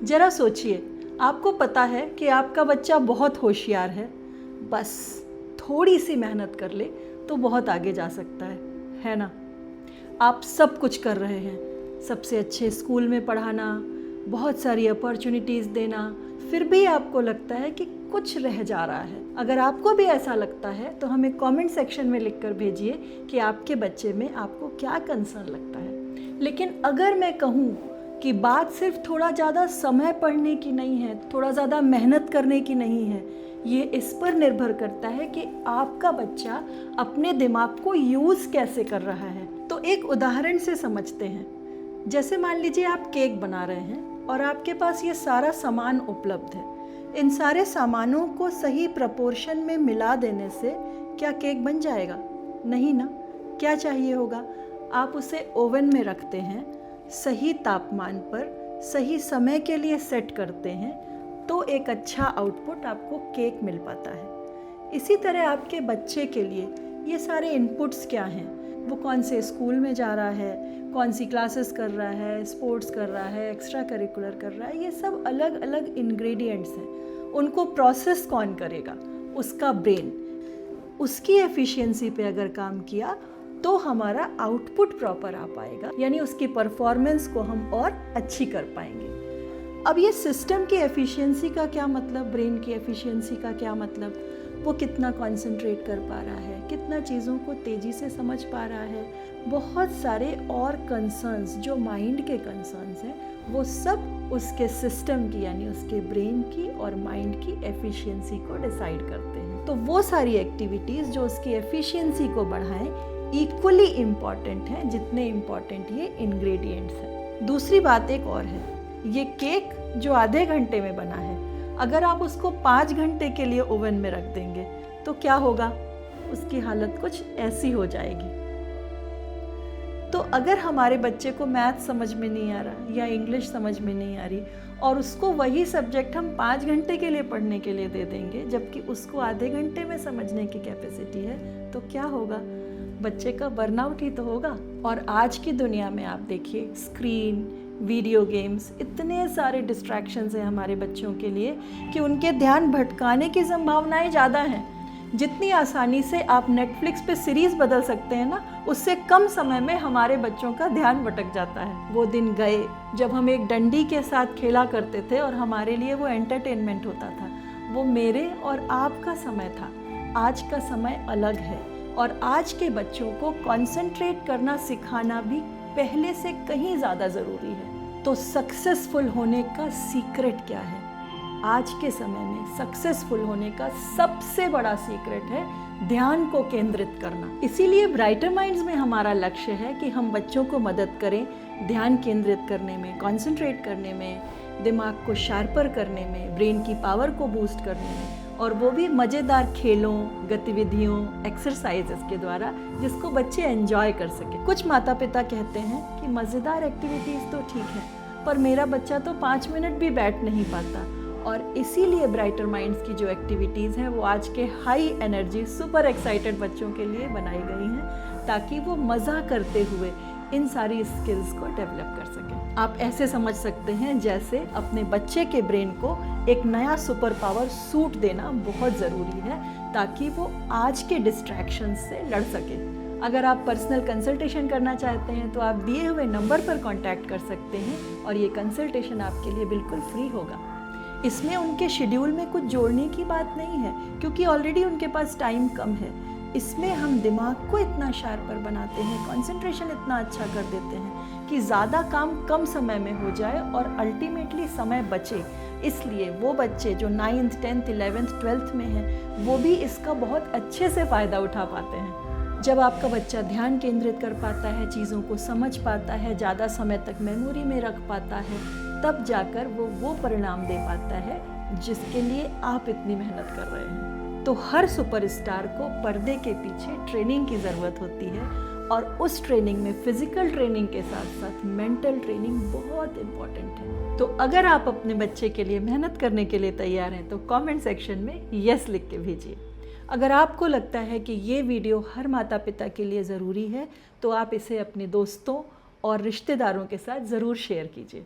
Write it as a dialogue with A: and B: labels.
A: जरा सोचिए, आपको पता है कि आपका बच्चा बहुत होशियार है, बस थोड़ी सी मेहनत कर ले तो बहुत आगे जा सकता है ना? आप सब कुछ कर रहे हैं, सबसे अच्छे स्कूल में पढ़ाना, बहुत सारी अपॉर्चुनिटीज़ देना, फिर भी आपको लगता है कि कुछ रह जा रहा है। अगर आपको भी ऐसा लगता है तो हमें कमेंट सेक्शन में लिखकर भेजिए कि आपके बच्चे में आपको क्या कंसर्न लगता है। लेकिन अगर मैं कहूँ कि बात सिर्फ थोड़ा ज़्यादा समय पढ़ने की नहीं है, थोड़ा ज़्यादा मेहनत करने की नहीं है, ये इस पर निर्भर करता है कि आपका बच्चा अपने दिमाग को यूज़ कैसे कर रहा है। तो एक उदाहरण से समझते हैं। जैसे मान लीजिए आप केक बना रहे हैं और आपके पास ये सारा सामान उपलब्ध है। इन सारे सामानों को सही प्रपोर्शन में मिला देने से क्या केक बन जाएगा? नहीं ना। क्या चाहिए होगा? आप उसे ओवन में रखते हैं, सही तापमान पर सही समय के लिए सेट करते हैं, तो एक अच्छा आउटपुट आपको केक मिल पाता है। इसी तरह आपके बच्चे के लिए ये सारे इनपुट्स क्या हैं? वो कौन से स्कूल में जा रहा है, कौन सी क्लासेस कर रहा है, स्पोर्ट्स कर रहा है, एक्स्ट्रा करिकुलर कर रहा है, ये सब अलग अलग इंग्रेडिएंट्स हैं। उनको प्रोसेस कौन करेगा? उसका ब्रेन। उसकी एफिशिएंसी पे अगर काम किया तो हमारा आउटपुट प्रॉपर आ पाएगा, यानी उसकी परफॉर्मेंस को हम और अच्छी कर पाएंगे। अब ये सिस्टम की एफिशिएंसी का क्या मतलब, ब्रेन की एफिशिएंसी का क्या मतलब? वो कितना कंसंट्रेट कर पा रहा है, कितना चीज़ों को तेज़ी से समझ पा रहा है, बहुत सारे और कंसर्न्स जो माइंड के कंसर्न्स हैं, वो सब उसके सिस्टम की यानी उसके ब्रेन की और माइंड की एफिशिएंसी को डिसाइड करते हैं। तो वो सारी एक्टिविटीज़ जो उसकी एफिशिएंसी को बढ़ाएं इक्वली इम्पॉर्टेंट हैं जितने इम्पॉर्टेंट ये इंग्रेडिएंट्स हैं। दूसरी बात एक और है, ये केक जो आधे घंटे में बना है, अगर आप उसको 5 घंटे के लिए ओवन में रख देंगे तो क्या होगा? उसकी हालत कुछ ऐसी हो जाएगी। तो अगर हमारे बच्चे को मैथ समझ में नहीं आ रहा या इंग्लिश समझ में नहीं आ रही और उसको वही सब्जेक्ट हम 5 घंटे के लिए पढ़ने के लिए दे देंगे, जबकि उसको आधे घंटे में समझने की कैपेसिटी है, तो क्या होगा? बच्चे का बर्नआउट ही तो होगा। और आज की दुनिया में आप देखिए, स्क्रीन, वीडियो गेम्स, इतने सारे डिस्ट्रैक्शंस हैं हमारे बच्चों के लिए कि उनके ध्यान भटकाने की संभावनाएं ज़्यादा हैं। जितनी आसानी से आप नेटफ्लिक्स पे सीरीज़ बदल सकते हैं ना, उससे कम समय में हमारे बच्चों का ध्यान भटक जाता है। वो दिन गए जब हम एक डंडी के साथ खेला करते थे और हमारे लिए वो एंटरटेनमेंट होता था। वो मेरे और आपका समय था। आज का समय अलग है और आज के बच्चों को कॉन्सेंट्रेट करना सिखाना भी पहले से कहीं ज़्यादा ज़रूरी है। तो सक्सेसफुल होने का सीक्रेट क्या है? आज के समय में सक्सेसफुल होने का सबसे बड़ा सीक्रेट है ध्यान को केंद्रित करना। इसीलिए ब्राइटर माइंड्स में हमारा लक्ष्य है कि हम बच्चों को मदद करें ध्यान केंद्रित करने में, कंसंट्रेट करने में, दिमाग को शार्पर करने में, ब्रेन की पावर को बूस्ट करने में, और वो भी मज़ेदार खेलों, गतिविधियों, एक्सरसाइजेस के द्वारा, जिसको बच्चे एंजॉय कर सके। कुछ माता पिता कहते हैं कि मज़ेदार एक्टिविटीज़ तो ठीक है, पर मेरा बच्चा तो 5 मिनट भी बैठ नहीं पाता। और इसीलिए ब्राइटर माइंड्स की जो एक्टिविटीज़ हैं वो आज के हाई एनर्जी सुपर एक्साइटेड बच्चों के लिए बनाई गई हैं, ताकि वो मज़ा करते हुए इन सारी स्किल्स को डेवलप कर सकें। आप ऐसे समझ सकते हैं जैसे अपने बच्चे के ब्रेन को एक नया सुपर पावर सूट देना बहुत ज़रूरी है, ताकि वो आज के डिस्ट्रैक्शंस से लड़ सके। अगर आप पर्सनल कंसल्टेशन करना चाहते हैं तो आप दिए हुए नंबर पर कांटेक्ट कर सकते हैं और ये कंसल्टेशन आपके लिए बिल्कुल फ्री होगा। इसमें उनके शेड्यूल में कुछ जोड़ने की बात नहीं है, क्योंकि ऑलरेडी उनके पास टाइम कम है। इसमें हम दिमाग को इतना शार्पर बनाते हैं, कंसंट्रेशन इतना अच्छा कर देते हैं कि ज़्यादा काम कम समय में हो जाए और अल्टीमेटली समय बचे। इसलिए वो बच्चे जो 9th, 10th, 11th, 12th में हैं, वो भी इसका बहुत अच्छे से फ़ायदा उठा पाते हैं। जब आपका बच्चा ध्यान केंद्रित कर पाता है, चीज़ों को समझ पाता है, ज़्यादा समय तक मेमोरी में रख पाता है, तब जाकर वो परिणाम दे पाता है जिसके लिए आप इतनी मेहनत कर रहे हैं। तो हर सुपरस्टार को पर्दे के पीछे ट्रेनिंग की ज़रूरत होती है, और उस ट्रेनिंग में फिज़िकल ट्रेनिंग के साथ साथ मेंटल ट्रेनिंग बहुत इम्पॉर्टेंट है। तो अगर आप अपने बच्चे के लिए मेहनत करने के लिए तैयार हैं तो कमेंट सेक्शन में यस लिख के भेजिए। अगर आपको लगता है कि ये वीडियो हर माता पिता के लिए ज़रूरी है तो आप इसे अपने दोस्तों और रिश्तेदारों के साथ ज़रूर शेयर कीजिए।